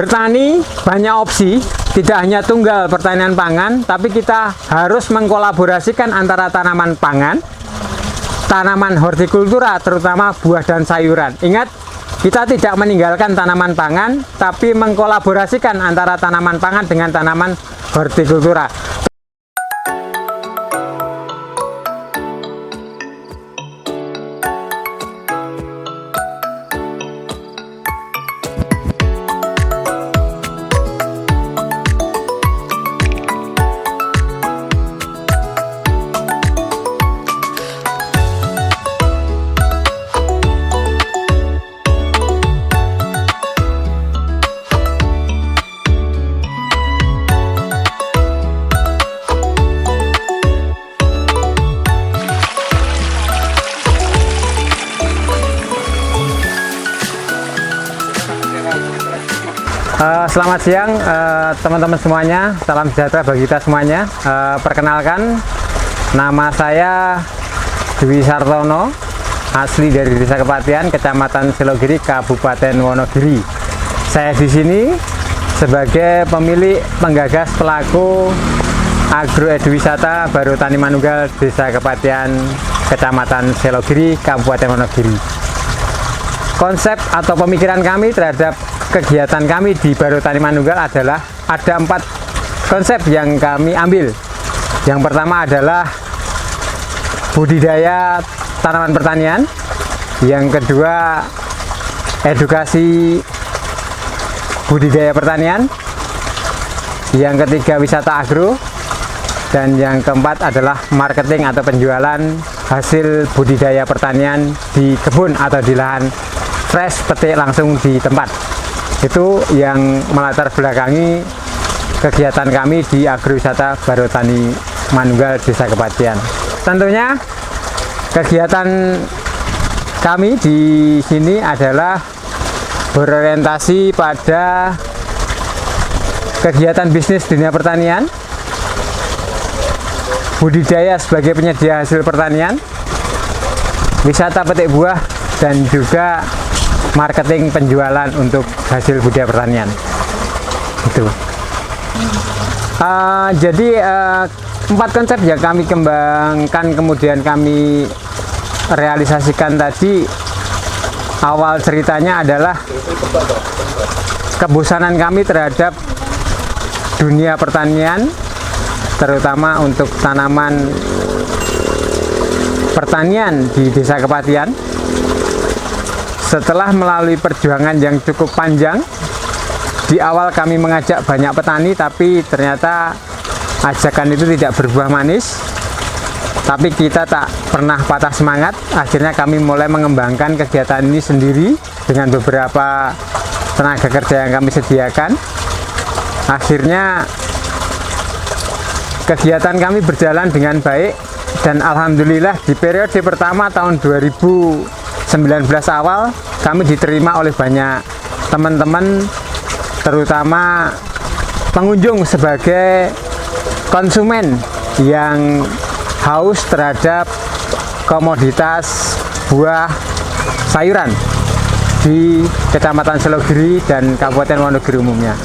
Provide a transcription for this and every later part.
Bertani banyak opsi, tidak hanya tunggal pertanian pangan, tapi kita harus mengkolaborasikan antara tanaman pangan, tanaman hortikultura, terutama buah dan sayuran. Ingat, kita tidak meninggalkan tanaman pangan, tapi mengkolaborasikan antara tanaman pangan dengan tanaman hortikultura. Selamat siang teman-teman semuanya, salam sejahtera bagi kita semuanya. Perkenalkan, nama saya Dwi Sartono, asli dari Desa Kepatihan, Kecamatan Selogiri, Kabupaten Wonogiri. Saya di sini sebagai pemilik, penggagas, pelaku agroedwisata Baru Tani Manunggal Desa Kepatihan, Kecamatan Selogiri, Kabupaten Wonogiri. Konsep atau pemikiran kami terhadap kegiatan kami di Baru Tani Manunggal adalah ada 4 konsep yang kami ambil. Yang pertama adalah budidaya tanaman pertanian, yang kedua edukasi budidaya pertanian, yang ketiga wisata agro, dan yang keempat adalah marketing atau penjualan hasil budidaya pertanian di kebun atau di lahan fresh, petik langsung di tempat. Itu yang melatar belakangi kegiatan kami di agrowisata Baru Tani Manunggal Desa Kepatihan. Tentunya kegiatan kami di sini adalah berorientasi pada kegiatan bisnis dunia pertanian, budidaya sebagai penyedia hasil pertanian, wisata petik buah, dan juga marketing penjualan untuk hasil budidaya pertanian. Itu. Jadi 4 konsep yang kami kembangkan, kemudian kami realisasikan tadi. Awal ceritanya adalah kebosanan kami terhadap dunia pertanian, terutama untuk tanaman pertanian di Desa Kepatihan. Setelah melalui perjuangan yang cukup panjang, di awal kami mengajak banyak petani, tapi ternyata ajakan itu tidak berbuah manis. Tapi kita tak pernah patah semangat. Akhirnya kami mulai mengembangkan kegiatan ini sendiri dengan beberapa tenaga kerja yang kami sediakan. Akhirnya kegiatan kami berjalan dengan baik, dan alhamdulillah di periode pertama tahun 2019 awal kami diterima oleh banyak teman-teman, terutama pengunjung, sebagai konsumen yang haus terhadap komoditas buah sayuran di Kecamatan Selogiri dan Kabupaten Wonogiri umumnya.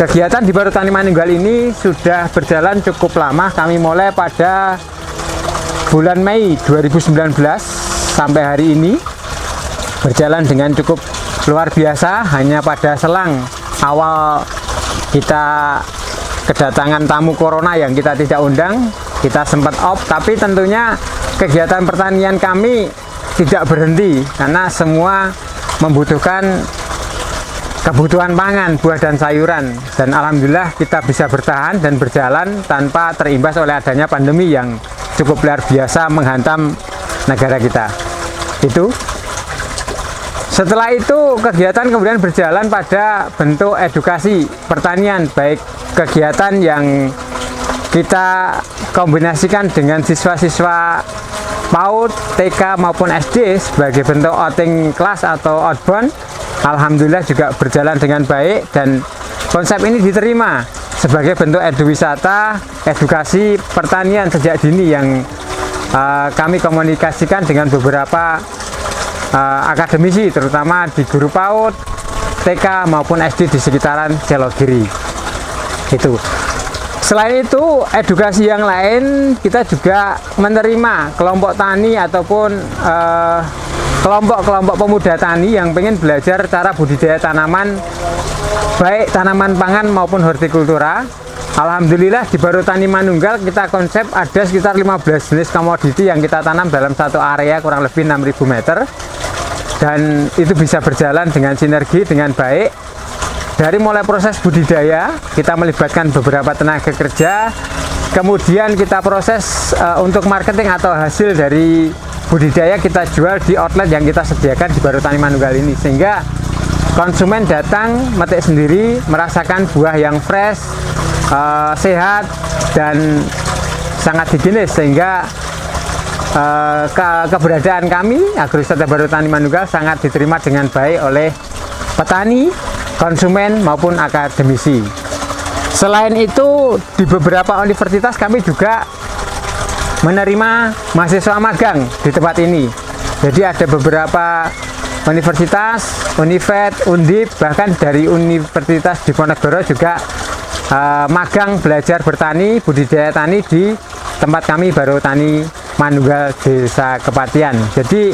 Kegiatan di Baru Tani Manunggal ini sudah berjalan cukup lama. Kami mulai pada bulan Mei 2019 sampai hari ini berjalan dengan cukup luar biasa. Hanya pada selang awal kita kedatangan tamu corona yang kita tidak undang, kita sempat off. Tapi tentunya kegiatan pertanian kami tidak berhenti, karena semua membutuhkan kebutuhan pangan, buah dan sayuran. Dan alhamdulillah kita bisa bertahan dan berjalan tanpa terimbas oleh adanya pandemi yang cukup luar biasa menghantam negara kita. Itu. Setelah itu kegiatan kemudian berjalan pada bentuk edukasi pertanian, baik kegiatan yang kita kombinasikan dengan siswa-siswa PAUD, TK maupun SD sebagai bentuk outing kelas atau outbound. Alhamdulillah juga berjalan dengan baik, dan konsep ini diterima sebagai bentuk edwisata, edukasi pertanian sejak dini yang kami komunikasikan dengan beberapa akademisi, terutama di guru PAUD, TK maupun SD di sekitaran Celogiri. Itu. Selain itu, edukasi yang lain kita juga menerima kelompok tani ataupun kelompok-kelompok pemuda tani yang pengen belajar cara budidaya tanaman, baik tanaman pangan maupun hortikultura. Alhamdulillah di Baru Tani Manunggal kita konsep ada sekitar 15 jenis komoditi yang kita tanam dalam satu area kurang lebih 6.000 meter, dan itu bisa berjalan dengan sinergi dengan baik. Dari mulai proses budidaya, kita melibatkan beberapa tenaga kerja, kemudian kita proses untuk marketing atau hasil dari budidaya kita jual di outlet yang kita sediakan di Baru Tani Manunggal ini, sehingga konsumen datang metik sendiri, merasakan buah yang fresh, sehat, dan sangat higienis, sehingga keberadaan kami Agrowisata Baru Tani Manunggal sangat diterima dengan baik oleh petani, konsumen maupun akademisi. Selain itu, di beberapa universitas kami juga menerima mahasiswa magang di tempat ini. Jadi ada beberapa universitas, Univet, Undip, bahkan dari Universitas Diponegoro juga magang belajar bertani, budidaya tani di tempat kami Baru Tani Manunggal Desa Kepatihan. Jadi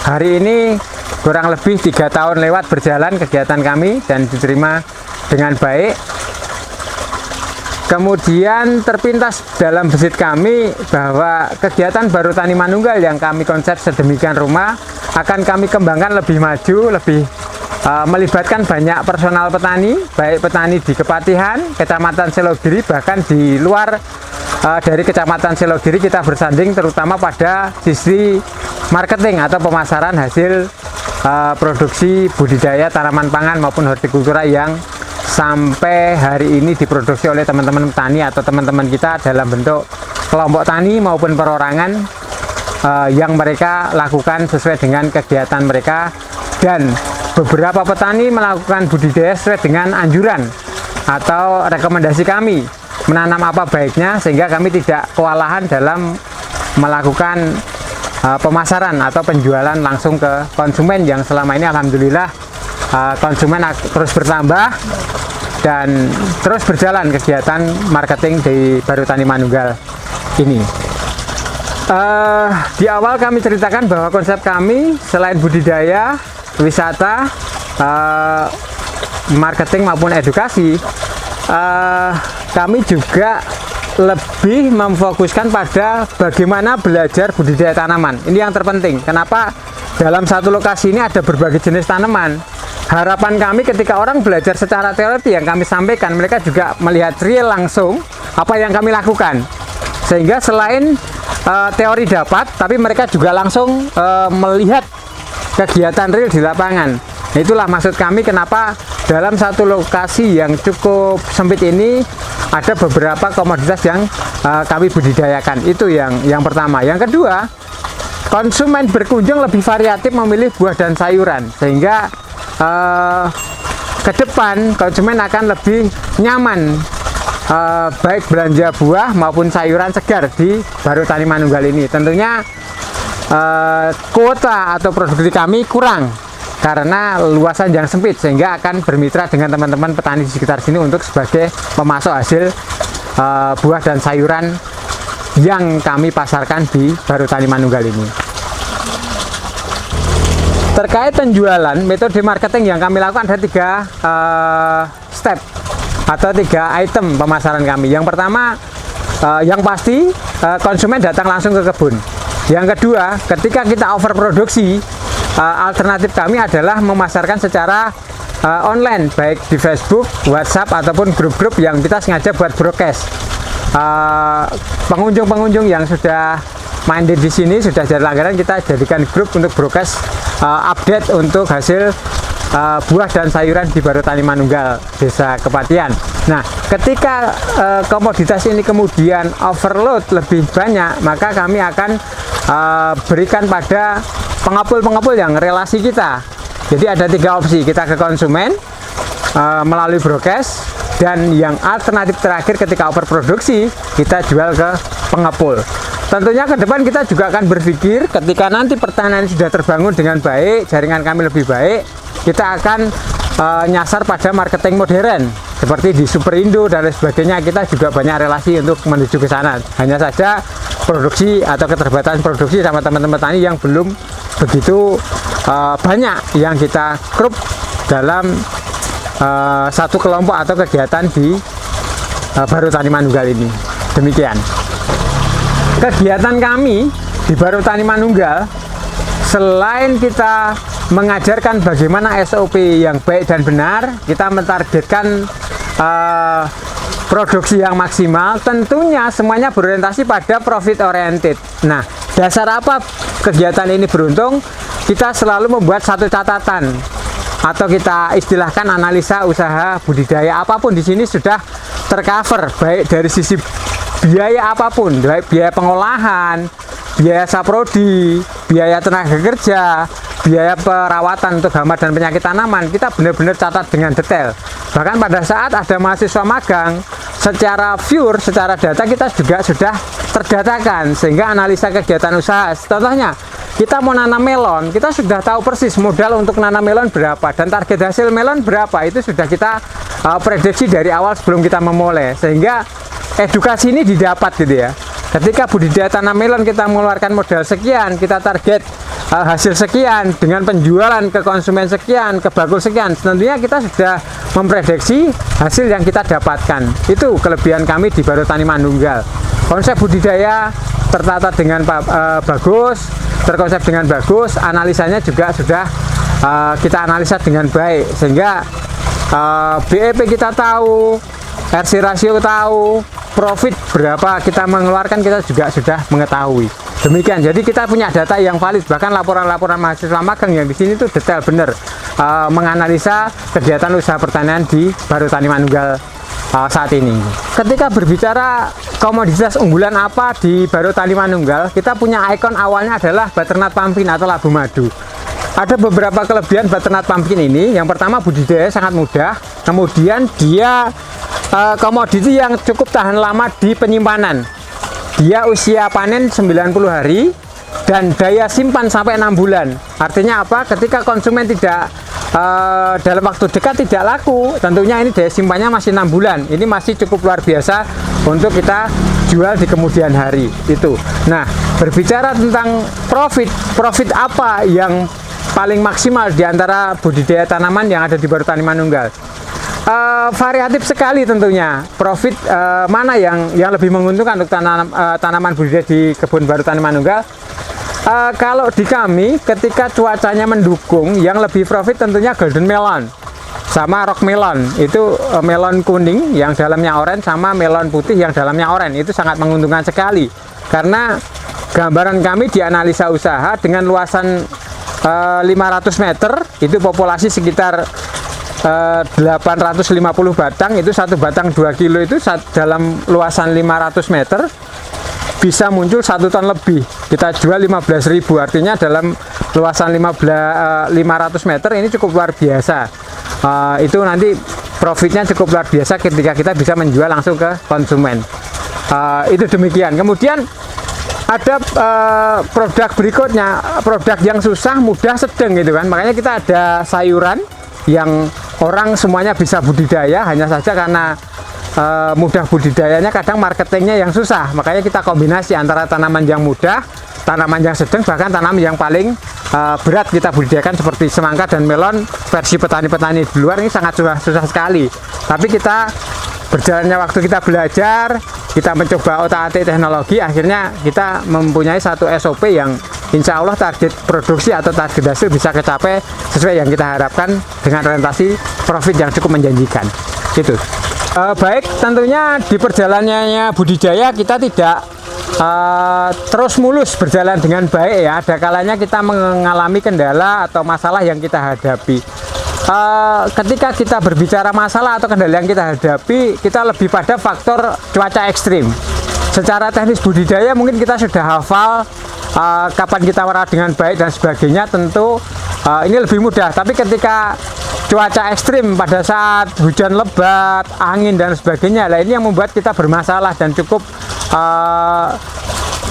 hari ini kurang lebih 3 tahun lewat berjalan kegiatan kami dan diterima dengan baik. Kemudian terpintas dalam besit kami bahwa kegiatan Baru Tani Manunggal yang kami konsep sedemikian rupa akan kami kembangkan lebih maju, lebih melibatkan banyak personal petani, baik petani di Kepatihan, Kecamatan Celogiri, bahkan di luar dari Kecamatan Celogiri kita bersanding terutama pada sisi marketing atau pemasaran hasil produksi budidaya tanaman pangan maupun hortikultura yang sampai hari ini diproduksi oleh teman-teman petani atau teman-teman kita dalam bentuk kelompok tani maupun perorangan yang mereka lakukan sesuai dengan kegiatan mereka, dan beberapa petani melakukan budidaya sesuai dengan anjuran atau rekomendasi kami menanam apa baiknya, sehingga kami tidak kewalahan dalam melakukan pemasaran atau penjualan langsung ke konsumen yang selama ini alhamdulillah konsumen terus bertambah dan terus berjalan kegiatan marketing di Baru Tani Manunggal ini. Di awal kami ceritakan bahwa konsep kami selain budidaya, wisata, marketing maupun edukasi, kami juga lebih memfokuskan pada bagaimana belajar budidaya tanaman. Ini yang terpenting. Kenapa dalam satu lokasi ini ada berbagai jenis tanaman? Harapan kami ketika orang belajar secara teori yang kami sampaikan, mereka juga melihat real langsung apa yang kami lakukan. Sehingga selain teori dapat, tapi mereka juga langsung melihat kegiatan real di lapangan. Itulah maksud kami kenapa dalam satu lokasi yang cukup sempit ini ada beberapa komoditas yang kami budidayakan. Itu yang pertama. Yang kedua, konsumen berkunjung lebih variatif memilih buah dan sayuran, sehingga ke depan konsumen akan lebih nyaman baik belanja buah maupun sayuran segar di Baru Tani Manunggal ini. Tentunya kuota atau produksi kami kurang karena luasan yang sempit, sehingga akan bermitra dengan teman-teman petani di sekitar sini untuk sebagai pemasok hasil buah dan sayuran yang kami pasarkan di Baru Tani Manunggal ini. Terkait penjualan, metode marketing yang kami lakukan ada 3 step atau 3 item pemasaran kami. Yang pertama, yang pasti konsumen datang langsung ke kebun. Yang kedua, ketika kita overproduksi, alternatif kami adalah memasarkan secara online, baik di Facebook, WhatsApp, ataupun grup-grup yang kita sengaja buat broadcast. Pengunjung-pengunjung yang sudah main di sini, sudah jadi langganan, kita jadikan grup untuk broadcast update untuk hasil buah dan sayuran di Baru Tani Manunggal Desa Kepatihan. Nah, ketika komoditas ini kemudian overload lebih banyak, maka kami akan berikan pada pengepul-pengepul yang relasi kita. Jadi ada 3 opsi, kita ke konsumen melalui broadcast, dan yang alternatif terakhir ketika overproduksi kita jual ke pengepul. Tentunya ke depan kita juga akan berpikir ketika nanti pertanian sudah terbangun dengan baik, jaringan kami lebih baik, kita akan nyasar pada marketing modern seperti di Superindo dan lain sebagainya. Kita juga banyak relasi untuk menuju ke sana. Hanya saja produksi atau keterbatasan produksi sama teman-teman petani yang belum begitu banyak yang kita grup dalam satu kelompok atau kegiatan di Baru Tani Manunggal ini. Demikian kegiatan kami di Baru Tani Manunggal. Selain kita mengajarkan bagaimana SOP yang baik dan benar, kita mentargetkan produksi yang maksimal. Tentunya semuanya berorientasi pada profit oriented. Nah, dasar apa kegiatan ini beruntung? Kita selalu membuat satu catatan atau kita istilahkan analisa usaha budidaya apapun di sini sudah tercover, baik dari sisi biaya apapun, baik biaya pengolahan, biaya saprodi, biaya tenaga kerja, biaya perawatan untuk hama dan penyakit tanaman. Kita benar-benar catat dengan detail. Bahkan pada saat ada mahasiswa magang, secara pure, secara data kita juga sudah terdatakan, sehingga analisa kegiatan usaha. Contohnya, kita mau nanam melon, kita sudah tahu persis modal untuk nanam melon berapa dan target hasil melon berapa. Itu sudah kita prediksi dari awal sebelum kita memulai, sehingga edukasi ini didapat gitu ya. Ketika budidaya tanam melon kita mengeluarkan modal sekian, kita target hasil sekian dengan penjualan ke konsumen sekian, ke bakul sekian, tentunya kita sudah memprediksi hasil yang kita dapatkan. Itu kelebihan kami di Baru Tani Manunggal. Konsep budidaya tertata dengan bagus, terkonsep dengan bagus, analisanya juga sudah kita analisa dengan baik, sehingga BEP kita tahu, RC rasio tahu, profit berapa kita mengeluarkan kita juga sudah mengetahui. Demikian, jadi kita punya data yang valid. Bahkan laporan-laporan mahasiswa magang yang di sini itu detail benar menganalisa kegiatan usaha pertanian di Baru Tani Manunggal saat ini. Ketika berbicara komoditas unggulan apa di Baru Tani Manunggal, kita punya ikon awalnya adalah Butternut Pumpkin atau labu madu. Ada beberapa kelebihan Butternut Pumpkin ini. Yang pertama, budidaya sangat mudah. Kemudian dia komoditi yang cukup tahan lama di penyimpanan. Dia usia panen 90 hari dan daya simpan sampai 6 bulan. Artinya apa? Ketika konsumen tidak dalam waktu dekat tidak laku, tentunya ini daya simpannya masih 6 bulan. Ini masih cukup luar biasa untuk kita jual di kemudian hari itu. Nah, berbicara tentang profit apa yang paling maksimal di antara budidaya tanaman yang ada di Baru Tani Manunggal? Variatif sekali tentunya. Profit mana yang lebih menguntungkan untuk tanaman budidaya di kebun Baru Tani Manunggal? Kalau di kami, ketika cuacanya mendukung, yang lebih profit tentunya golden melon sama rock melon. Itu melon kuning yang dalamnya oranye sama melon putih yang dalamnya oranye. Itu sangat menguntungkan sekali, karena gambaran kami di analisa usaha dengan luasan 500 meter, itu populasi sekitar 850 batang, itu satu batang 2 kilo, itu dalam luasan 500 meter bisa muncul 1 ton lebih. Kita jual 15.000, artinya dalam luasan 500 meter ini cukup luar biasa. Itu nanti profitnya cukup luar biasa ketika kita bisa menjual langsung ke konsumen. Itu demikian. Kemudian ada produk berikutnya, produk yang susah, mudah, sedang gitu kan. Makanya kita ada sayuran yang orang semuanya bisa budidaya, hanya saja karena mudah budidayanya kadang marketingnya yang susah. Makanya kita kombinasi antara tanaman yang mudah, tanaman yang sedang, bahkan tanaman yang paling berat kita budidayakan seperti semangka dan melon. Versi petani-petani di luar ini sangat susah sekali. Tapi kita berjalannya waktu kita belajar, kita mencoba otak-atik teknologi, akhirnya kita mempunyai satu SOP yang insya Allah target produksi atau target hasil bisa kecapai sesuai yang kita harapkan dengan orientasi profit yang cukup menjanjikan. Gitu. Baik, tentunya di perjalanannya budidaya kita tidak terus mulus berjalan dengan baik ya. Ada kalanya kita mengalami kendala atau masalah yang kita hadapi. Ketika kita berbicara masalah atau kendala yang kita hadapi, kita lebih pada faktor cuaca ekstrim. Secara teknis budidaya mungkin kita sudah hafal kapan kita merawat dengan baik dan sebagainya, tentu ini lebih mudah. Tapi ketika cuaca ekstrim pada saat hujan lebat, angin dan sebagainya, ini yang membuat kita bermasalah dan cukup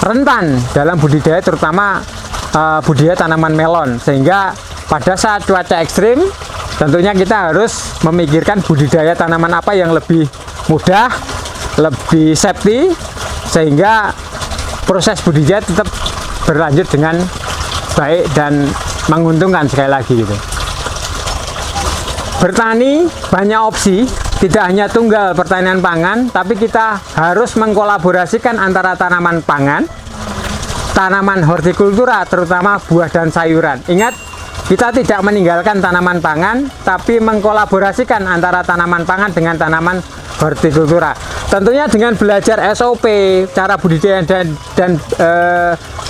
rentan dalam budidaya, terutama budidaya tanaman melon. Sehingga pada saat cuaca ekstrim tentunya kita harus memikirkan budidaya tanaman apa yang lebih mudah, lebih safety, sehingga proses budidaya tetap berlanjut dengan baik dan menguntungkan sekali lagi gitu. Bertani banyak opsi, tidak hanya tunggal pertanian pangan, tapi kita harus mengkolaborasikan antara tanaman pangan, tanaman hortikultura, terutama buah dan sayuran. Ingat, kita tidak meninggalkan tanaman pangan, tapi mengkolaborasikan antara tanaman pangan dengan tanaman hortikultura. Tentunya dengan belajar SOP, cara budidaya dan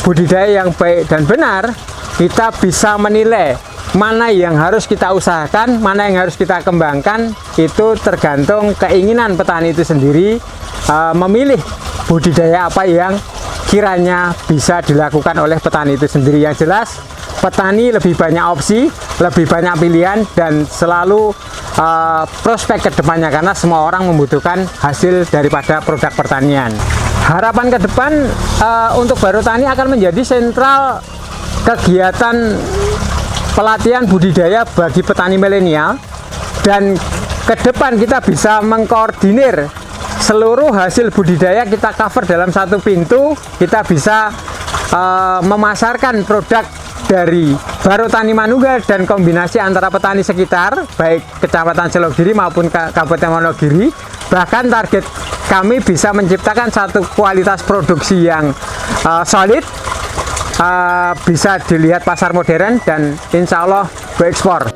budidaya yang baik dan benar, kita bisa menilai mana yang harus kita usahakan, mana yang harus kita kembangkan. Itu tergantung keinginan petani itu sendiri, memilih budidaya apa yang kiranya bisa dilakukan oleh petani itu sendiri. Yang jelas, petani lebih banyak opsi, lebih banyak pilihan, dan selalu prospek ke depannya, karena semua orang membutuhkan hasil daripada produk pertanian. Harapan ke depan untuk Baru Tani akan menjadi sentral kegiatan pelatihan budidaya bagi petani milenial, dan ke depan kita bisa mengkoordinir seluruh hasil budidaya, kita cover dalam satu pintu. Kita bisa memasarkan produk dari Baru Tani Manunggal dan kombinasi antara petani sekitar, baik Kecamatan Selogiri maupun Kabupaten Wonogiri. Bahkan target kami bisa menciptakan satu kualitas produksi yang solid, bisa dilihat pasar modern, dan insya Allah berekspor.